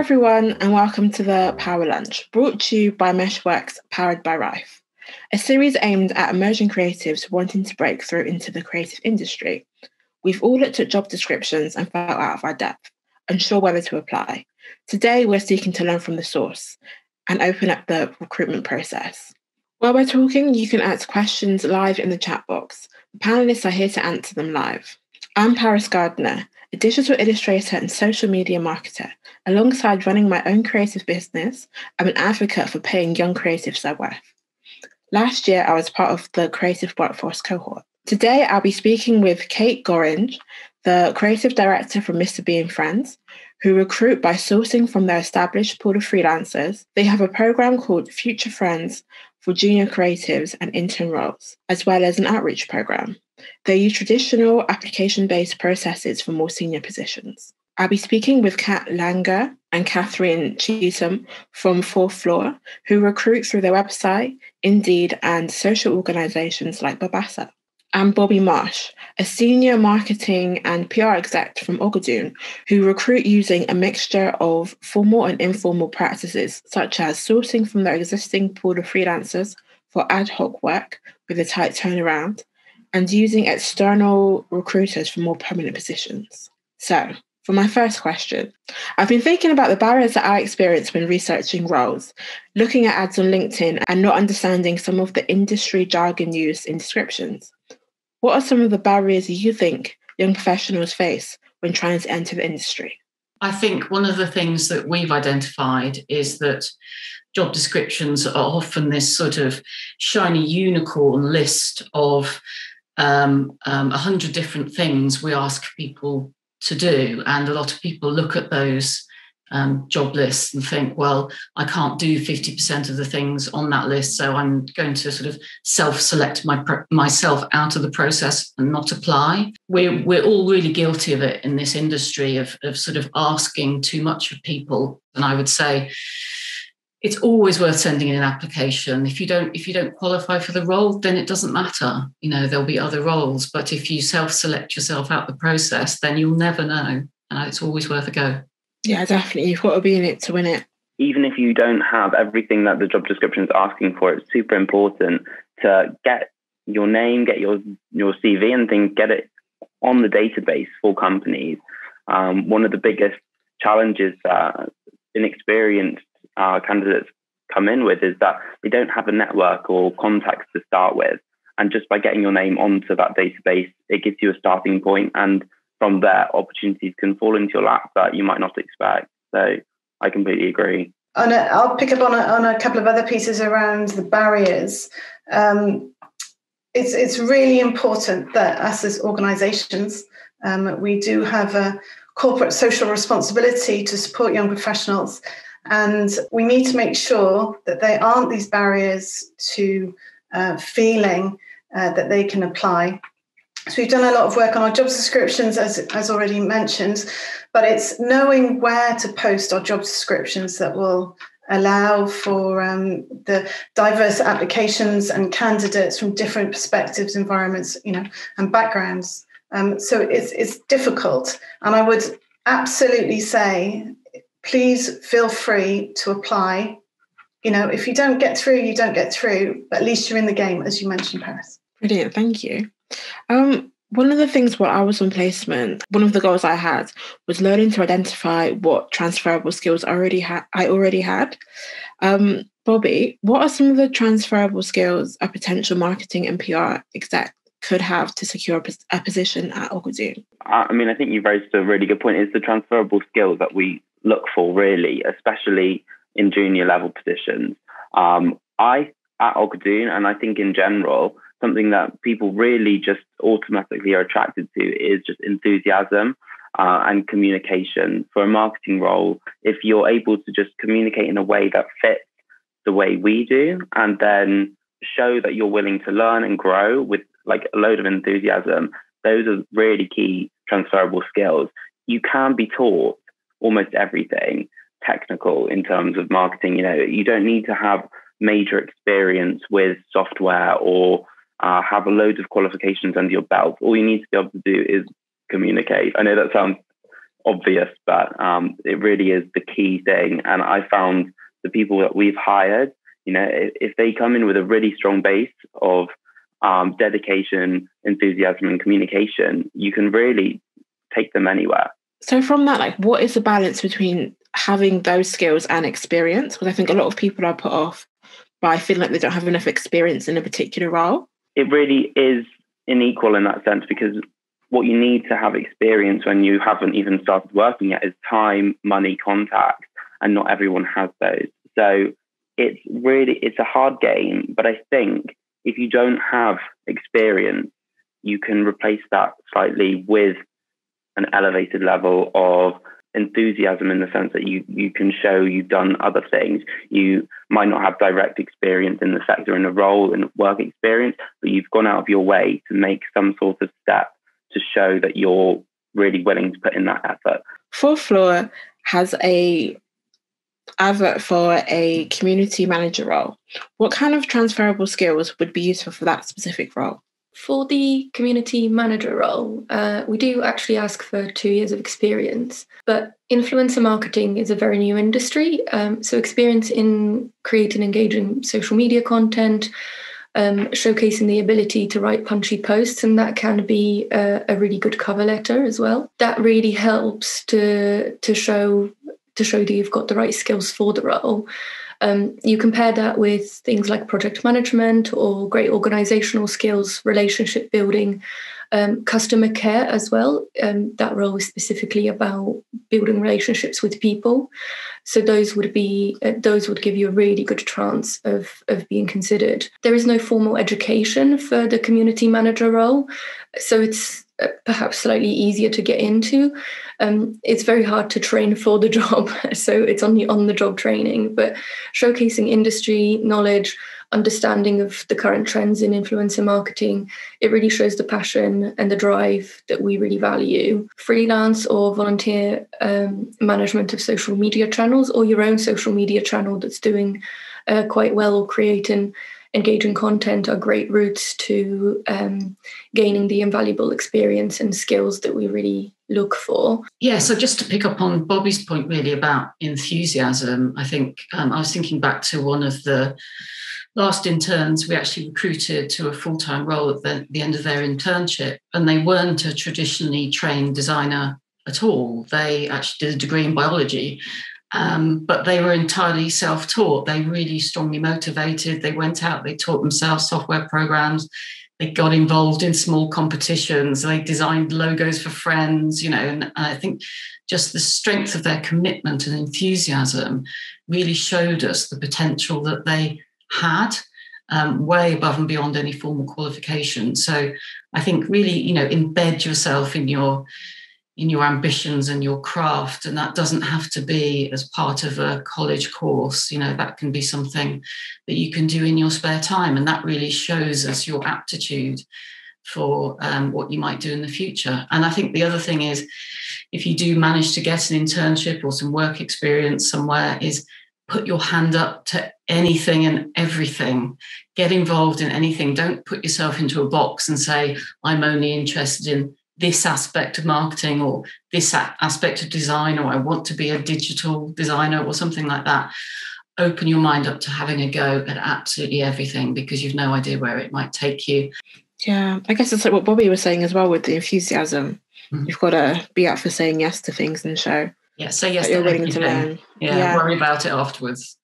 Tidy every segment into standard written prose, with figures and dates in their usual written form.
everyone, and welcome to the Power Lunch, brought to you by Meshworks, powered by Rife, a series aimed at emerging creatives wanting to break through into the creative industry. We've all looked at job descriptions and felt out of our depth, unsure whether to apply. Today, we're seeking to learn from the source and open up the recruitment process. While we're talking, you can ask questions live in the chat box. The panelists are here to answer them live. I'm Paris Gardner, a digital illustrator and social media marketer. Alongside running my own creative business, I'm an advocate for paying young creatives their worth. Last year, I was part of the Creative Workforce cohort. Today, I'll be speaking with Kate Gorringe, the creative director from Mr. B and Friends, who recruit by sourcing from their established pool of freelancers. They have a program called Future Friends for junior creatives and intern roles, as well as an outreach program. They use traditional application-based processes for more senior positions. I'll be speaking with Kat Langer and Catherine Cheetham from Fourth Floor, who recruit through their website, Indeed, and social organisations like Babasa. And Bobby Marsh, a senior marketing and PR exec from OggaDoon, who recruit using a mixture of formal and informal practices, such as sourcing from their existing pool of freelancers for ad hoc work with a tight turnaround, and using external recruiters for more permanent positions. So, for my first question, I've been thinking about the barriers that I experience when researching roles, looking at ads on LinkedIn and not understanding some of the industry jargon used in descriptions. What are some of the barriers you think young professionals face when trying to enter the industry? I think one of the things that we've identified is that job descriptions are often this sort of shiny unicorn list of 100 different things we ask people to do. And a lot of people look at those job lists and think, well, I can't do 50% of the things on that list, so I'm going to sort of self-select myself out of the process and not apply. We're all really guilty of it in this industry of sort of asking too much of people. And I would say it's always worth sending in an application. If you don't qualify for the role, then it doesn't matter. You know, there'll be other roles. But if you self-select yourself out the process, then you'll never know. And it's always worth a go. Yeah, definitely. You've got to be in it to win it. Even if you don't have everything that the job description is asking for, it's super important to get your name, get your CV and things, get it on the database for companies. One of the biggest challenges that inexperienced candidates come in with is that they don't have a network or contacts to start with. And just by getting your name onto that database, it gives you a starting point. And from there, opportunities can fall into your lap that you might not expect. So I completely agree. I'll pick up on a couple of other pieces around the barriers. It's really important that us as organisations, we do have a corporate social responsibility to support young professionals. And we need to make sure that there aren't these barriers to feeling that they can apply. So we've done a lot of work on our job descriptions, as already mentioned, but it's knowing where to post our job descriptions that will allow for the diverse applications and candidates from different perspectives, environments, and backgrounds. So it's difficult, and I would absolutely say, please feel free to apply. If you don't get through, you don't get through, but at least you're in the game, as you mentioned, Paris. Brilliant, thank you. One of the things when I was on placement, one of the goals I had was learning to identify what transferable skills I already had. Bobby, what are some of the transferable skills a potential marketing and PR exec could have to secure a position at OggaDoon? I think you've raised a really good point. It's the transferable skills that we look for, really, especially in junior level positions. At OggaDoon, and I think in general, something that people really just automatically are attracted to is just enthusiasm and communication. For a marketing role, if you're able to just communicate in a way that fits the way we do, and then show that you're willing to learn and grow with like a load of enthusiasm, those are really key transferable skills. You can be taught almost everything technical in terms of marketing. You don't need to have major experience with software or have a load of qualifications under your belt. All you need to be able to do is communicate. I know that sounds obvious, but it really is the key thing. And I found the people that we've hired, if they come in with a really strong base of dedication, enthusiasm, and communication, you can really take them anywhere. So from that, like, what is the balance between having those skills and experience? Because I think a lot of people are put off by feeling like they don't have enough experience in a particular role. It really is unequal in that sense, because what you need to have experience when you haven't even started working yet is time, money, contacts, and not everyone has those. So it's a hard game, but I think if you don't have experience, you can replace that slightly with an elevated level of enthusiasm, in the sense that you can show you've done other things. You might not have direct experience in the sector, in a role, in work experience, but you've gone out of your way to make some sort of step to show that you're really willing to put in that effort. Fourth Floor has a advert for a community manager role. What kind of transferable skills would be useful for that specific role? For the community manager role, we do actually ask for 2 years of experience, but influencer marketing is a very new industry. So experience in creating engaging social media content, showcasing the ability to write punchy posts, and that can be a really good cover letter as well. That really helps to show that you've got the right skills for the role. You compare that with things like project management or great organizational skills, relationship building, customer care as well. That role is specifically about building relationships with people. So those would give you a really good chance of being considered. There is no formal education for the community manager role, so it's perhaps slightly easier to get into. It's very hard to train for the job, so it's on the job training, but showcasing industry knowledge, understanding of the current trends in influencer marketing, it really shows the passion and the drive that we really value. Freelance or volunteer management of social media channels, or your own social media channel that's doing quite well or creating engaging content, are great routes to gaining the invaluable experience and skills that we really look for. Yeah, so just to pick up on Bobby's point really about enthusiasm, I think I was thinking back to one of the last interns we actually recruited to a full-time role at the end of their internship, and they weren't a traditionally trained designer at all. They actually did a degree in biology, but they were entirely self-taught. They really strongly motivated. They went out, they taught themselves software programs, they got involved in small competitions, they designed logos for friends, and I think just the strength of their commitment and enthusiasm really showed us the potential that they had, way above and beyond any formal qualification. So I think really, embed yourself in your ambitions and your craft, and that doesn't have to be as part of a college course. That can be something that you can do in your spare time, and that really shows us your aptitude for what you might do in the future. And I think the other thing is, if you do manage to get an internship or some work experience somewhere, is put your hand up to anything and everything. Get involved in anything. Don't put yourself into a box and say, I'm only interested in this aspect of marketing or this aspect of design, or I want to be a digital designer or something like that. Open your mind up to having a go at absolutely everything, because you've no idea where it might take you. Yeah, I guess it's like what Bobby was saying as well with the enthusiasm. Mm-hmm. You've got to be up for saying yes to things and show say yes that you're to willing to learn. Yeah, worry about it afterwards.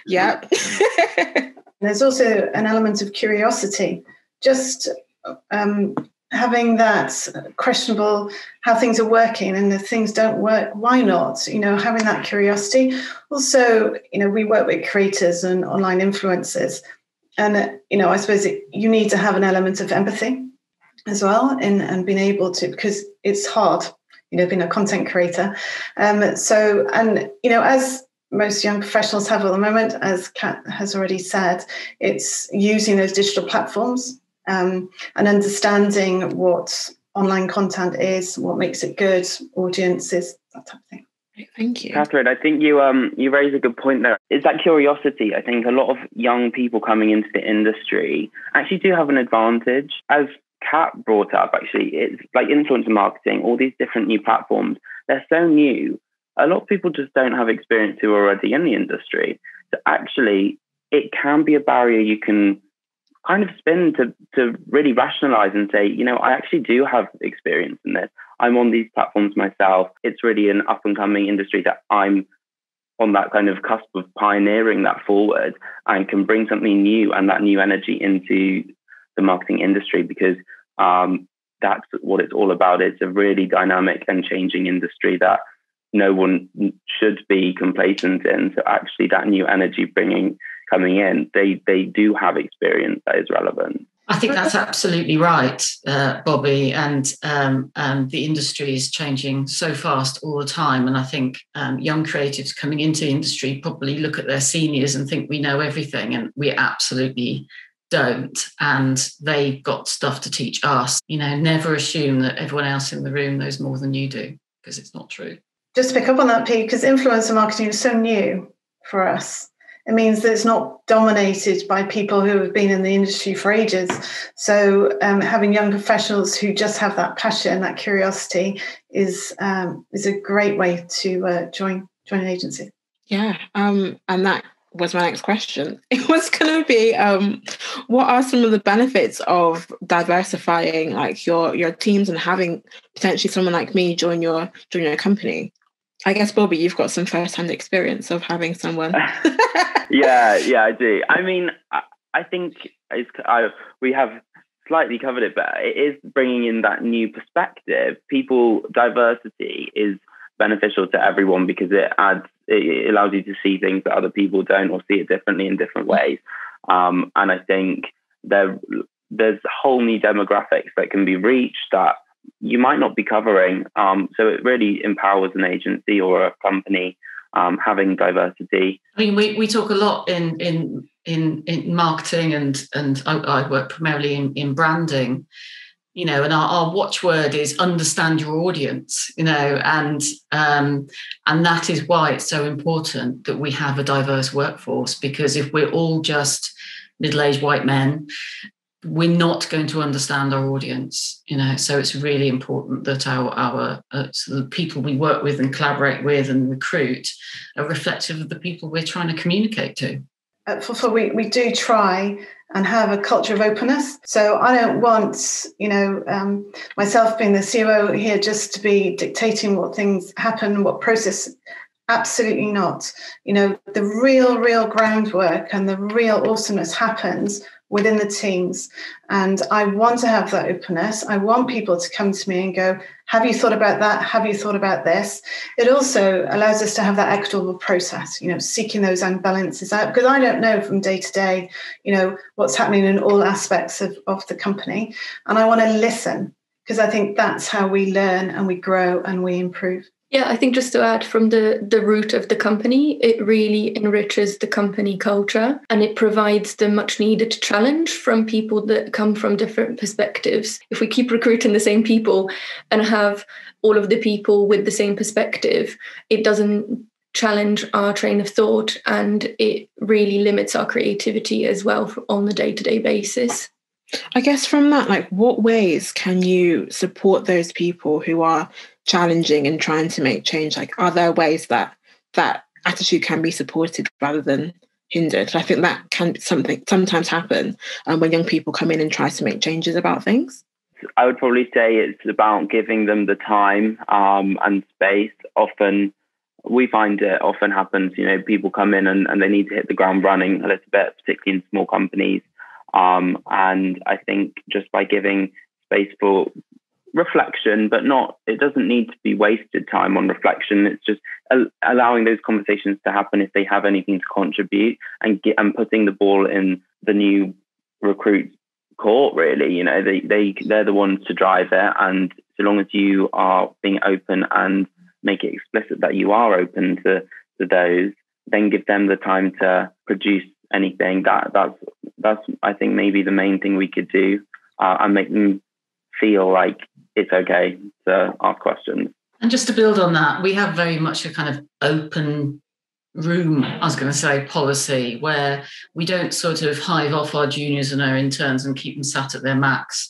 Yeah. There's also an element of curiosity. Just having that questionable how things are working, and if things don't work, why not? Having that curiosity. Also, we work with creators and online influencers, and I suppose you need to have an element of empathy as well, and being able to, because it's hard, being a content creator. As most young professionals have at the moment, as Kat has already said, it's using those digital platforms and understanding what online content is, what makes it good, audiences, that type of thing. Thank you, Catherine. I think you raise a good point there. It's that curiosity. I think a lot of young people coming into the industry actually do have an advantage. As Kat brought up, actually, it's like influencer marketing, all these different new platforms, they're so new. A lot of people just don't have experience who are already in the industry. So actually, it can be a barrier you can kind of spin to really rationalize and say, I actually do have experience in this. I'm on these platforms myself. It's really an up and coming industry that I'm on that kind of cusp of pioneering that forward and can bring something new and that new energy into the marketing industry, because that's what it's all about. It's a really dynamic and changing industry that no one should be complacent in. So actually that new energy coming in, they do have experience that is relevant. I think that's absolutely right, Bobby. And the industry is changing so fast all the time. And I think young creatives coming into the industry probably look at their seniors and think we know everything, and we absolutely don't. And they've got stuff to teach us. Never assume that everyone else in the room knows more than you do, because it's not true. Just to pick up on that, Pete, because influencer marketing is so new for us. It means that it's not dominated by people who have been in the industry for ages. So having young professionals who just have that passion, that curiosity is a great way to join an agency. Yeah, and that was my next question. It was going to be, what are some of the benefits of diversifying like your teams and having potentially someone like me join your company? I guess, Bobby, you've got some first-hand experience of having someone. Yeah, I do. I mean, I think we have slightly covered it, but it is bringing in that new perspective. Diversity is beneficial to everyone because it allows you to see things that other people don't, or see it differently in different ways. And I think there's whole new demographics that can be reached that you might not be covering. So it really empowers an agency or a company having diversity. I mean, we talk a lot in marketing, and I work primarily in branding, and our watchword is understand your audience, and that is why it's so important that we have a diverse workforce, because if we're all just middle-aged white men, we're not going to understand our audience, so it's really important that our so the people we work with and collaborate with and recruit are reflective of the people we're trying to communicate to. We do try and have a culture of openness. So I don't want, myself being the COO here just to be dictating what things happen, what process. Absolutely not. The real groundwork and the real awesomeness happens within the teams. And I want to have that openness. I want people to come to me and go, have you thought about that? Have you thought about this? It also allows us to have that equitable process, seeking those imbalances out, because I don't know from day to day, what's happening in all aspects of the company. And I want to listen, because I think that's how we learn and we grow and we improve. Yeah, I think just to add, from the root of the company, it really enriches the company culture, and it provides the much needed challenge from people that come from different perspectives. If we keep recruiting the same people and have all of the people with the same perspective, it doesn't challenge our train of thought, and it really limits our creativity as well on a day-to-day basis. I guess from that, like, what ways can you support those people who are challenging and trying to make change? Like, are there ways that attitude can be supported rather than hindered? I think that can sometimes happen when young people come in and try to make changes about things. I would probably say it's about giving them the time and space. Often we find it often happens, people come in and they need to hit the ground running a little bit, particularly in small companies. And I think just by giving space for reflection, but it doesn't need to be wasted time on reflection. It's just allowing those conversations to happen if they have anything to contribute, and putting the ball in the new recruit court, really. They're the ones to drive it. And so long as you are being open and make it explicit that you are open to those, then give them the time to produce anything. That's I think maybe the main thing we could do, and make them feel like it's okay to ask questions. And just to build on that, we have very much a kind of open room, policy, where we don't sort of hive off our juniors and our interns and keep them sat at their max.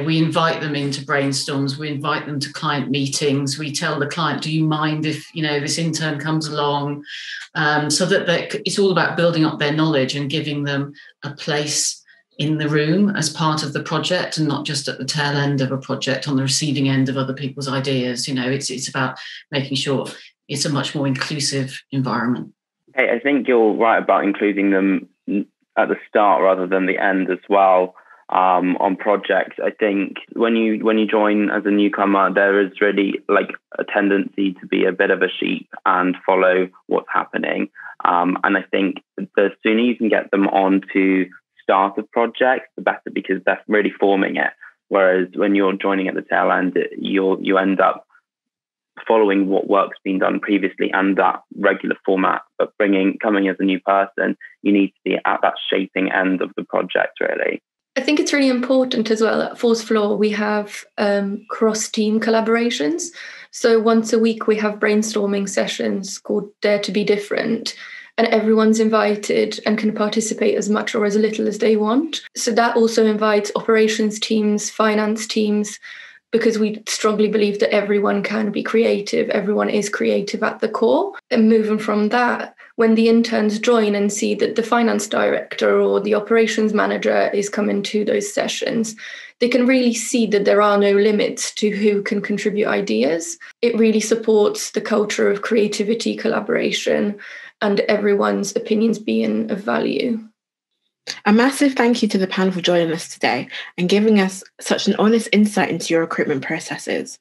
We invite them into brainstorms, we invite them to client meetings, we tell the client, do you mind if, this intern comes along? So that it's all about building up their knowledge and giving them a place in the room as part of the project, and not just at the tail end of a project on the receiving end of other people's ideas. It's about making sure it's a much more inclusive environment. Hey, I think you're right about including them at the start rather than the end as well. On projects, I think when you join as a newcomer, there is really like a tendency to be a bit of a sheep and follow what's happening. And I think the sooner you can get them on to start of projects, the better, because they're really forming it. Whereas when you're joining at the tail end, you end up following what work's been done previously and that regular format. But coming as a new person, you need to be at that shaping end of the project, really. I think it's really important as well. At Fourth Floor, we have cross-team collaborations. So once a week, we have brainstorming sessions called Dare to Be Different, and everyone's invited and can participate as much or as little as they want. So that also invites operations teams, finance teams, because we strongly believe that everyone can be creative. Everyone is creative at the core. And moving from that, when the interns join and see that the finance director or the operations manager is coming to those sessions, they can really see that there are no limits to who can contribute ideas. It really supports the culture of creativity, collaboration, and everyone's opinions being of value. A massive thank you to the panel for joining us today and giving us such an honest insight into your recruitment processes.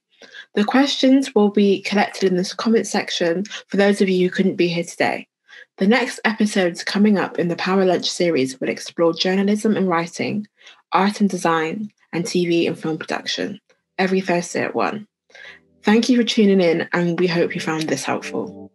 The questions will be collected in this comment section for those of you who couldn't be here today. The next episodes coming up in the Power Lunch series will explore journalism and writing, art and design, and TV and film production, every Thursday at 1. Thank you for tuning in, and we hope you found this helpful.